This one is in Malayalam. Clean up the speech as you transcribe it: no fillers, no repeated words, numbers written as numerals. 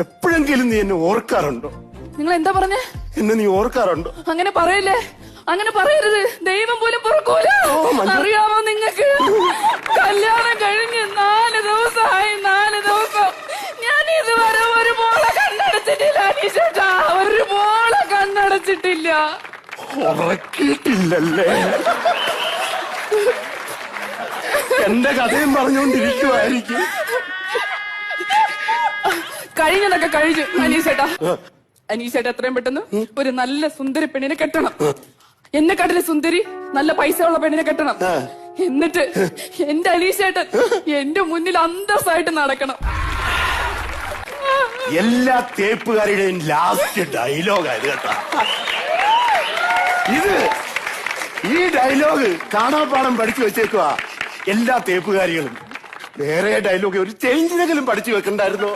എപ്പോഴെങ്കിലും നീ എന്നെ ഓർക്കാറുണ്ടോ? നിങ്ങൾ എന്താ പറഞ്ഞേ? എന്നെ നീ ഓർക്കാറുണ്ടോ? അങ്ങനെ പറയല്ലേ, അങ്ങനെ പറയരുത്. ദൈവം പോലും പൊറുക്കൂല. അറിയാമോ നിങ്ങൾക്ക്? കല്യാണം കഴിഞ്ഞ് 4 ദിവസമായി. 4 ദിവസം ഞാൻ ഇതുവരെ ഒരു മോളെ കണ്ണടച്ചിട്ടില്ല അനീഷേട്ടാ, ഒരു മോളെ കണ്ണടച്ചിട്ടില്ല. ഉറക്കിയിട്ടില്ലല്ലേ? എന്റെ കഥയും പറഞ്ഞുകൊണ്ടിരിക്കുവായിരിക്കും. കഴിഞ്ഞതൊക്കെ കഴിഞ്ഞു അനീഷേട്ടാ. അനീഷേട്ടാ എത്രയും പെട്ടെന്ന് ഒരു നല്ല സുന്ദരി പെണ്ണിനെ കെട്ടണം. എന്നെക്കാട്ടിലെ സുന്ദരി നല്ല പൈസ ഉള്ള പെണ്ണിനെ കെട്ടണം. എന്നിട്ട് എന്റെ അനീഷേട്ടൻ എന്റെ മുന്നിൽ അന്തസ്സായിട്ട് നടക്കണം. എല്ലാ തേപ്പുകാരുടെയും ലാസ്റ്റ് ഡയലോഗായത് കേട്ടോ ഇത്. ഈ ഡയലോഗ് കാണാപ്പാടം പഠിച്ചു വെച്ചേക്കുവാ എല്ലാ തേപ്പുകാരികളും. വേറെ ഡയലോഗ് ഒരു ചേഞ്ചിനെങ്കിലും പഠിച്ചു വെക്കണ്ടായിരുന്നോ?